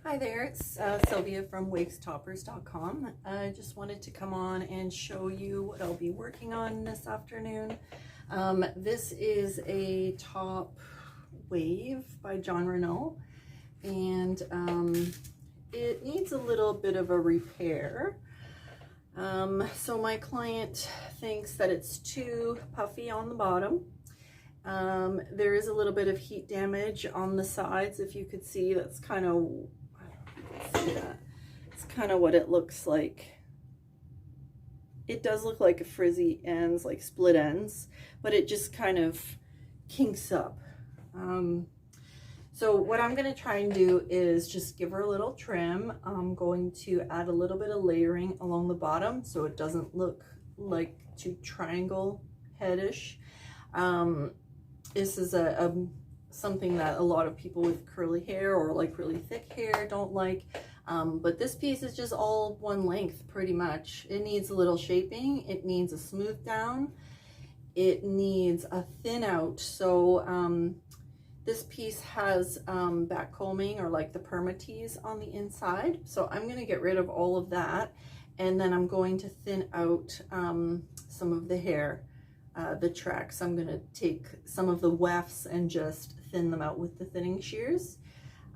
Hi there, it's Sylvia from wigstoppers.com. I just wanted to come on and show you what I'll be working on this afternoon. This is a top wave by John Renault, and it needs a little bit of a repair. So my client thinks that it's too puffy on the bottom. There is a little bit of heat damage on the sides. If you could see, that's kind of, it's kind of what it looks like. It does look like a frizzy ends, like split ends, but it just kind of kinks up. So what I'm going to try and do is just give her a little trim. I'm going to add a little bit of layering along the bottom so it doesn't look like too triangle headish. This is something that a lot of people with curly hair or like really thick hair don't like. But this piece is just all one length pretty much. It needs a little shaping. It needs a smooth down. It needs a thin out. So this piece has back combing or like the permatease on the inside. So I'm going to get rid of all of that. And then I'm going to thin out some of the hair. The tracks. I'm going to take some of the wefts and just thin them out with the thinning shears.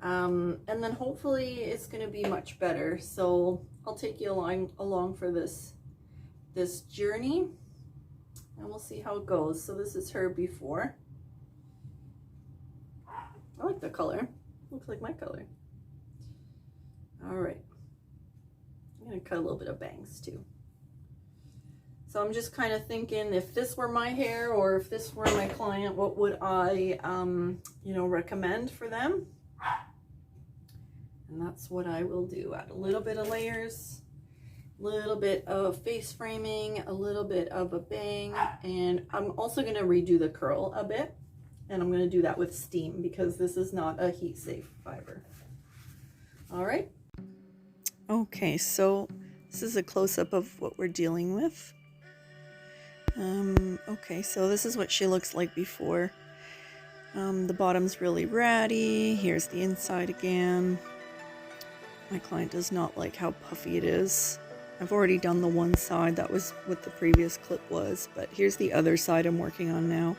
And then hopefully it's going to be much better. So I'll take you along for this journey, and we'll see how it goes. So this is her before. I like the color. Looks like my color. All right. I'm going to cut a little bit of bangs too. So I'm just kind of thinking, if this were my hair or if this were my client, what would I, recommend for them? And that's what I will do. Add a little bit of layers, a little bit of face framing, a little bit of a bang, and I'm also going to redo the curl a bit. And I'm going to do that with steam because this is not a heat safe fiber. All right. Okay, so this is a close-up of what we're dealing with. Okay, so this is what she looks like before. The bottom's really ratty. Here's the inside again. My client does not like how puffy it is. I've already done the one side. That was what the previous clip was, but here's the other side I'm working on now.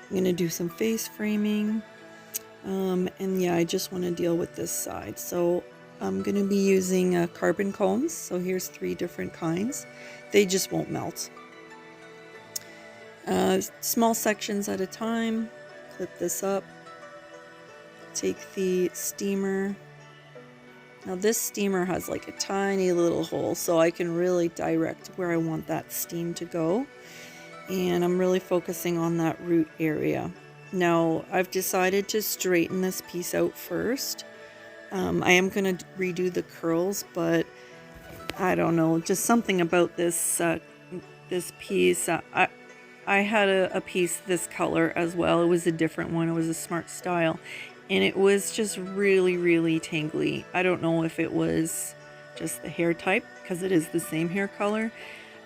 I'm going to do some face framing. And yeah, I just want to deal with this side. So I'm going to be using carbon combs. So here's 3 different kinds. They just won't melt. Small sections at a time. Clip this up. Take the steamer. Now this steamer has like a tiny little hole, so I can really direct where I want that steam to go. And I'm really focusing on that root area. Now I've decided to straighten this piece out first. I am going to redo the curls, but I don't know, just something about this this piece. I had a piece this color as well. It was a different one. It was a Smart Style. And it was just really, really tangly. I don't know if it was just the hair type, because it is the same hair color.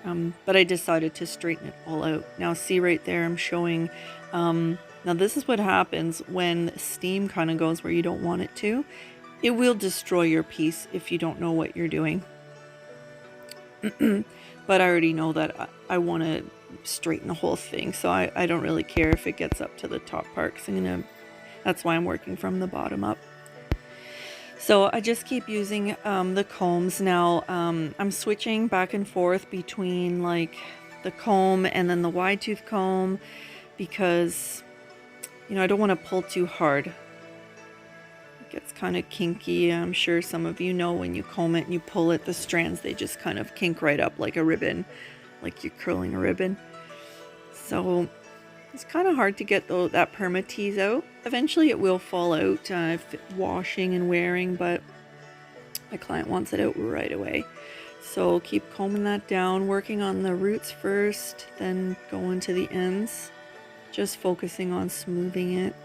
But I decided to straighten it all out. Now see right there, I'm showing, now this is what happens when steam kind of goes where you don't want it to. It will destroy your piece if you don't know what you're doing. But I already know that I want to straighten the whole thing, so I don't really care if it gets up to the top part, because that's why I'm working from the bottom up. So I just keep using the combs now. I'm switching back and forth between like the comb and then the wide tooth comb because I don't want to pull too hard. It gets kind of kinky. I'm sure some of you know when you comb it and you pull it, the strands, they just kind of kink right up like a ribbon, like you're curling a ribbon. So it's kind of hard to get that permatease out. Eventually it will fall out if washing and wearing, but my client wants it out right away. So keep combing that down, working on the roots first, then going to the ends, just focusing on smoothing it.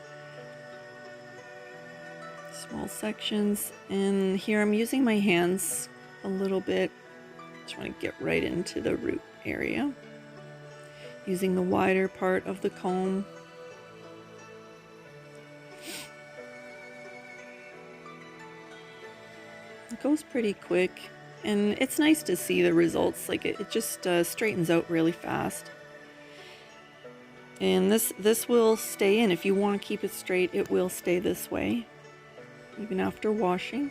Small sections, and here I'm using my hands a little bit. Just want to get right into the root area. Using the wider part of the comb. It goes pretty quick, and it's nice to see the results. Like it just straightens out really fast. And this will stay in. If you want to keep it straight, it will stay this way, even after washing.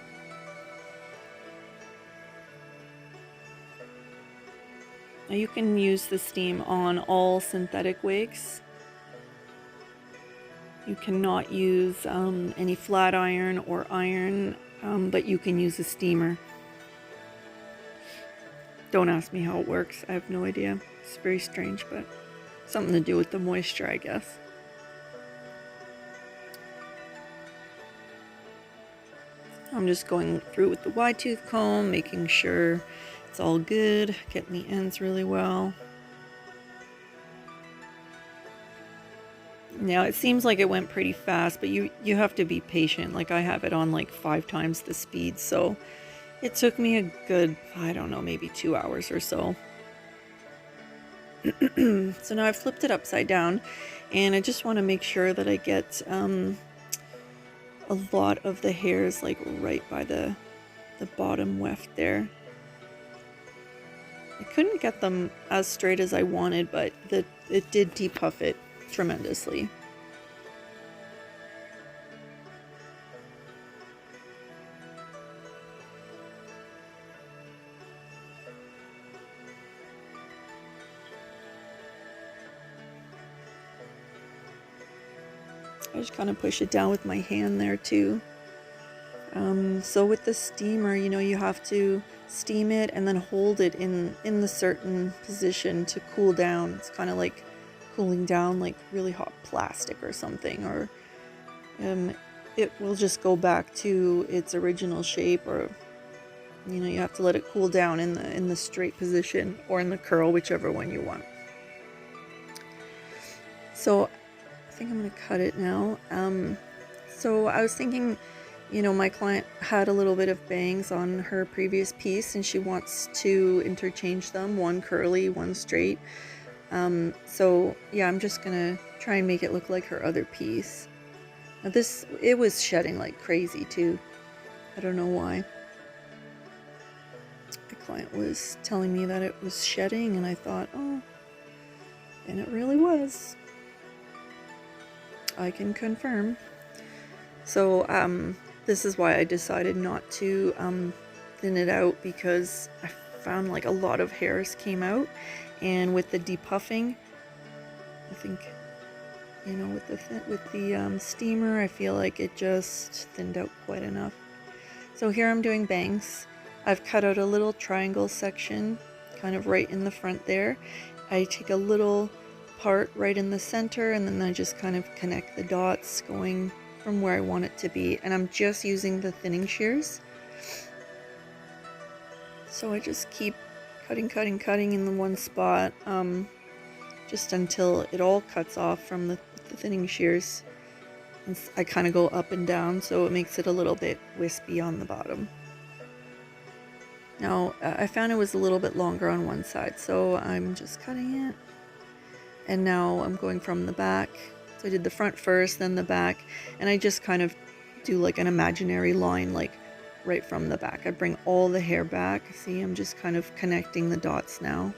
Now you can use the steam on all synthetic wigs. You cannot use any flat iron or iron, but you can use a steamer. Don't ask me how it works. I have no idea. It's very strange, but something to do with the moisture, I guess. I'm just going through with the wide tooth comb, making sure it's all good, getting the ends really well. Now it seems like it went pretty fast, but you have to be patient. Like I have it on like 5 times the speed, so it took me a good, I don't know, maybe 2 hours or so. So now I've flipped it upside down, and I just want to make sure that I get a lot of the hairs like right by the bottom weft there. I couldn't get them as straight as I wanted, but it did depuff it tremendously. I just kind of push it down with my hand there too. So with the steamer, you know, you have to steam it and then hold it in the certain position to cool down. It's kind of like cooling down like really hot plastic or something, or it will just go back to its original shape, or you know, you have to let it cool down in the straight position or in the curl, whichever one you want. So I think I'm going to cut it now. So I was thinking, you know, my client had a little bit of bangs on her previous piece and she wants to interchange them, one curly, one straight. So yeah, I'm just gonna try and make it look like her other piece. Now it was shedding like crazy too. I don't know why. The client was telling me that it was shedding and I thought, oh, and it really was. I can confirm. So this is why I decided not to thin it out, because I found like a lot of hairs came out, and with the depuffing, I think, you know, with the steamer, I feel like it just thinned out quite enough. So here I'm doing bangs. I've cut out a little triangle section kind of right in the front there. I take a little part right in the center, and then I just kind of connect the dots going from where I want it to be, and I'm just using the thinning shears. So I just keep cutting in the one spot, just until it all cuts off from the thinning shears. And I kind of go up and down, so it makes it a little bit wispy on the bottom. Now I found it was a little bit longer on one side, so I'm just cutting it. And now I'm going from the back. So I did the front first, then the back, and I just kind of do like an imaginary line, like right from the back. I bring all the hair back. See, I'm just kind of connecting the dots now.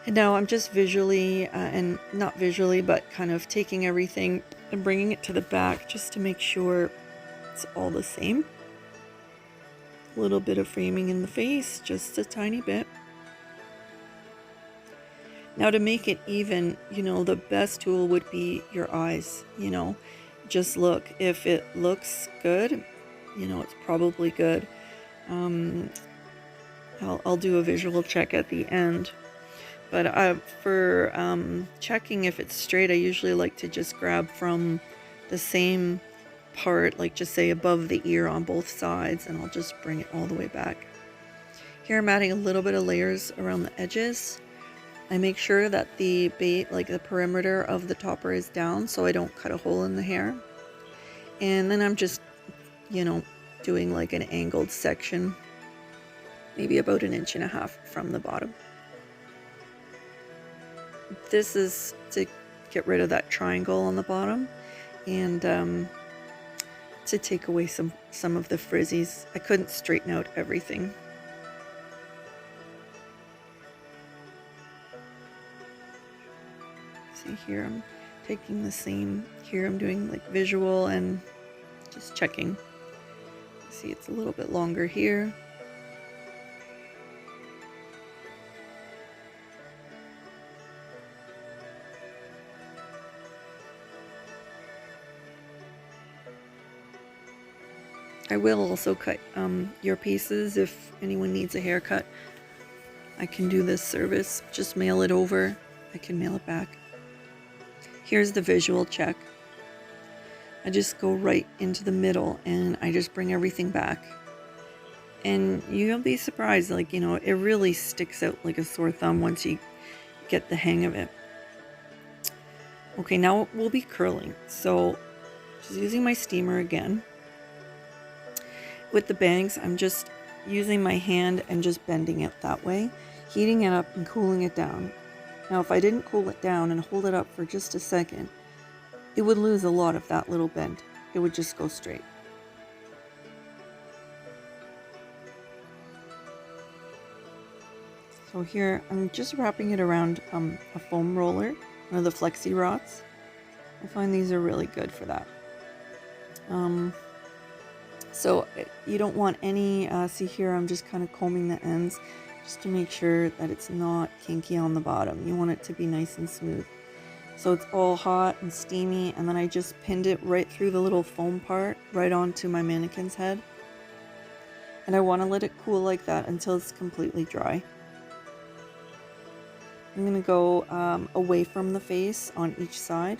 And now I'm just visually, and not visually, but kind of taking everything and bringing it to the back just to make sure it's all the same. A little bit of framing in the face, just a tiny bit. Now to make it even, you know, the best tool would be your eyes. You know, just look. If it looks good, you know, it's probably good. I'll do a visual check at the end. But for checking if it's straight, I usually like to just grab from the same part, like just say above the ear on both sides, and I'll just bring it all the way back. Here I'm adding a little bit of layers around the edges. I make sure that the bait, like the perimeter of the topper, is down so I don't cut a hole in the hair. And then I'm just, you know, doing like an angled section, maybe about 1.5 inches from the bottom. This is to get rid of that triangle on the bottom, and to take away some of the frizzies. I couldn't straighten out everything. See here, I'm taking the same, here I'm doing like visual and just checking. See, it's a little bit longer here. I will also cut your pieces if anyone needs a haircut. I can do this service. Just mail it over. I can mail it back. Here's the visual check. I just go right into the middle and I just bring everything back. And you'll be surprised, like, you know, it really sticks out like a sore thumb once you get the hang of it. Okay, now we'll be curling. So just using my steamer again. With the bangs, I'm just using my hand and just bending it that way, heating it up and cooling it down. Now, if I didn't cool it down and hold it up for just a second, it would lose a lot of that little bend. It would just go straight. So here, I'm just wrapping it around a foam roller, one of the flexi rods. I find these are really good for that. So you don't want any, see here, I'm just kind of combing the ends just to make sure that it's not kinky on the bottom. You want it to be nice and smooth. So it's all hot and steamy, and then I just pinned it right through the little foam part, right onto my mannequin's head. And I want to let it cool like that until it's completely dry. I'm going to go away from the face on each side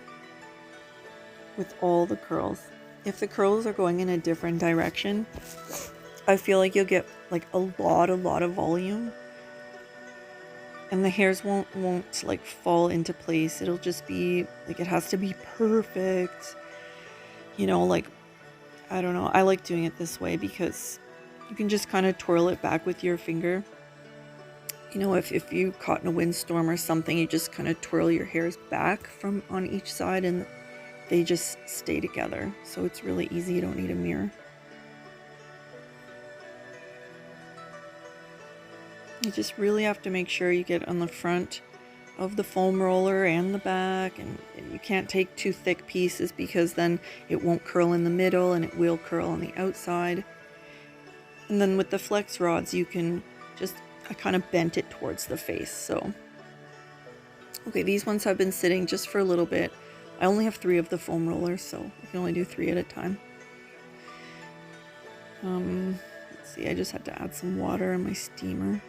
with all the curls. If the curls are going in a different direction, I feel like you'll get like a lot of volume, and the hairs won't like fall into place. It'll just be like, it has to be perfect, you know, like, I don't know, I like doing it this way because you can just kind of twirl it back with your finger. You know, if you caught in a windstorm or something, you just kind of twirl your hairs back from on each side and they just stay together. So it's really easy, you don't need a mirror. You just really have to make sure you get on the front of the foam roller and the back, and you can't take too thick pieces because then it won't curl in the middle and it will curl on the outside. And then with the flex rods, you can just, I kind of bent it towards the face. So, okay, these ones have been sitting just for a little bit. I only have 3 of the foam rollers, so I can only do 3 at a time. Let's see, I just had to add some water in my steamer.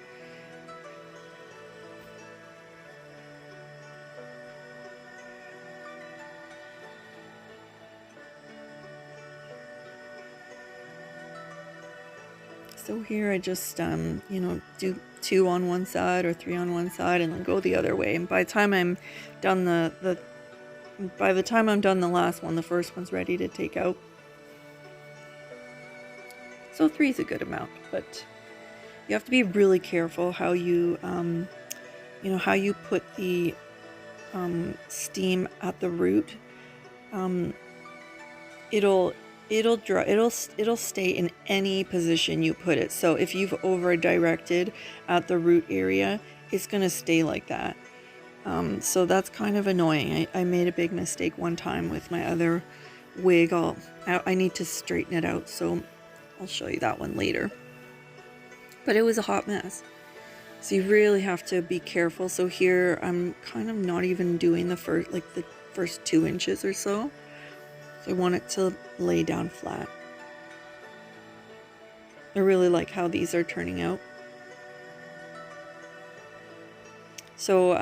So here I just, you know, do 2 on one side or 3 on one side and then go the other way. And by the time I'm done by the time I'm done the last one, the first one's ready to take out. So 3 is a good amount, but you have to be really careful how you, you know, how you put the steam at the root. It'll stay in any position you put it. So if you've over directed at the root area, it's gonna stay like that. So that's kind of annoying. I made a big mistake one time with my other wig. I need to straighten it out, so I'll show you that one later. But it was a hot mess. So you really have to be careful. So here I'm kind of not even doing the first 2 inches or so. So I want it to lay down flat. I really like how these are turning out. So,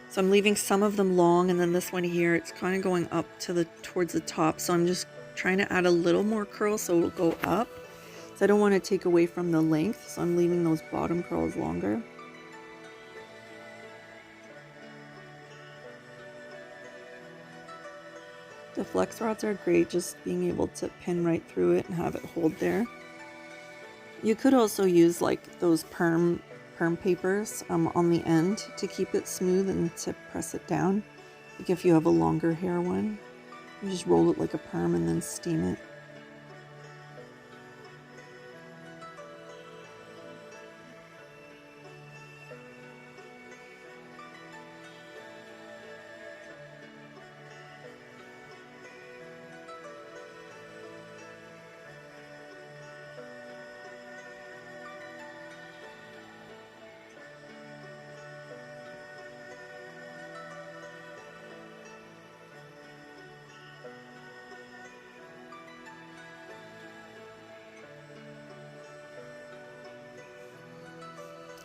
so I'm leaving some of them long, and then this one here, it's kind of going up to towards the top. So I'm just trying to add a little more curl so it'll go up. So I don't want to take away from the length, so I'm leaving those bottom curls longer. The flex rods are great, just being able to pin right through it and have it hold there. You could also use like those perm papers on the end to keep it smooth and to press it down. Like if you have a longer hair one, you just roll it like a perm and then steam it.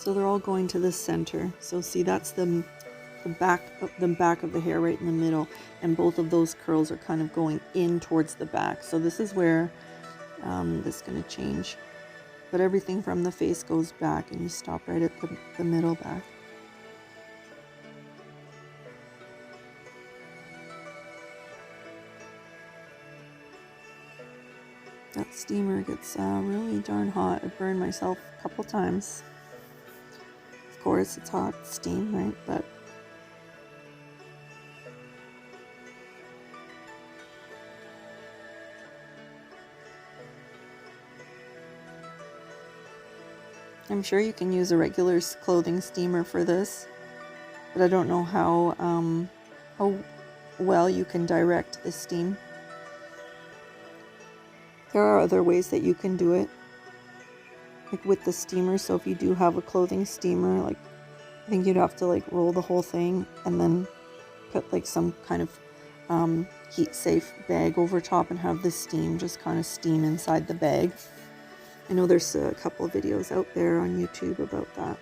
So they're all going to the center. So see, that's the back of the hair right in the middle, and both of those curls are kind of going in towards the back. So this is where this is going to change. But everything from the face goes back, and you stop right at the middle back. That steamer gets really darn hot. I burned myself a couple times. Of course, it's hot steam, right? But I'm sure you can use a regular clothing steamer for this, but I don't know how well you can direct the steam. There are other ways that you can do it, like with the steamer. So if you do have a clothing steamer, like I think you'd have to like roll the whole thing and then put like some kind of heat safe bag over top and have the steam just kind of steam inside the bag. I know there's a couple of videos out there on YouTube about that.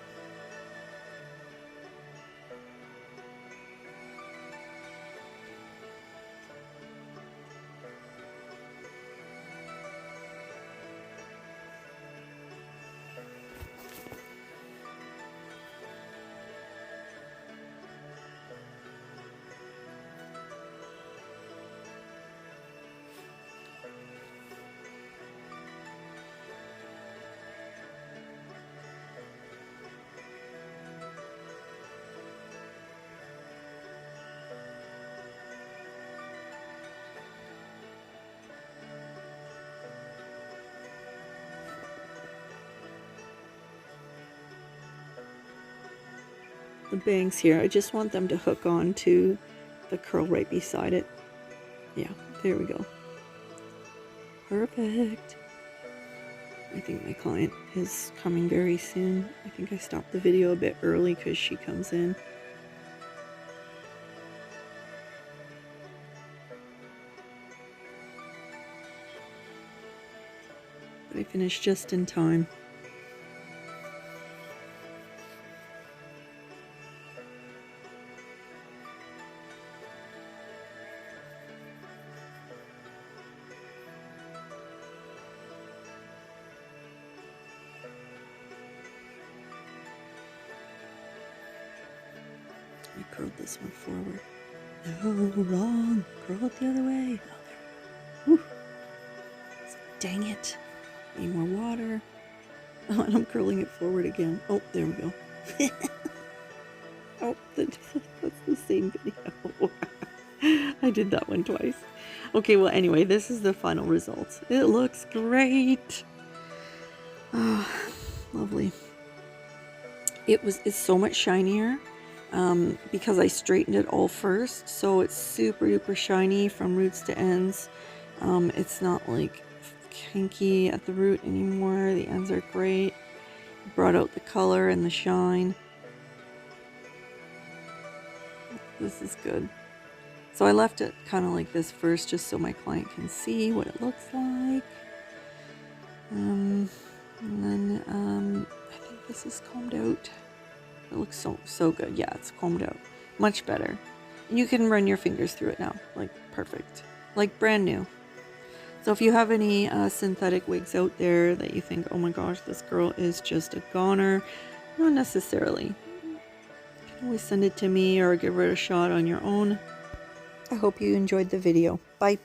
The bangs here, I just want them to hook on to the curl right beside it. Yeah, there we go. Perfect. I think my client is coming very soon. I think I stopped the video a bit early because she comes in. But I finished just in time. I curled this one forward. No, wrong. Curl it the other way. Oh, there we go. Whew. Dang it. Need more water. Oh, and I'm curling it forward again. Oh, there we go. Oh, that's the same video. I did that one twice. Okay, well, anyway, this is the final result. It looks great. Oh, lovely. It's so much shinier because I straightened it all first. So it's super duper shiny from roots to ends. It's not like kinky at the root anymore. The ends are great. Brought out the color and the shine. This is good. So I left it kind of like this first just so my client can see what it looks like. And then I think this is combed out. It looks so good. Yeah, it's combed out. Much better. And you can run your fingers through it now. Like perfect. Like brand new. So if you have any synthetic wigs out there that you think, oh my gosh, this girl is just a goner, not necessarily. You can always send it to me or give it a shot on your own. I hope you enjoyed the video. Bye.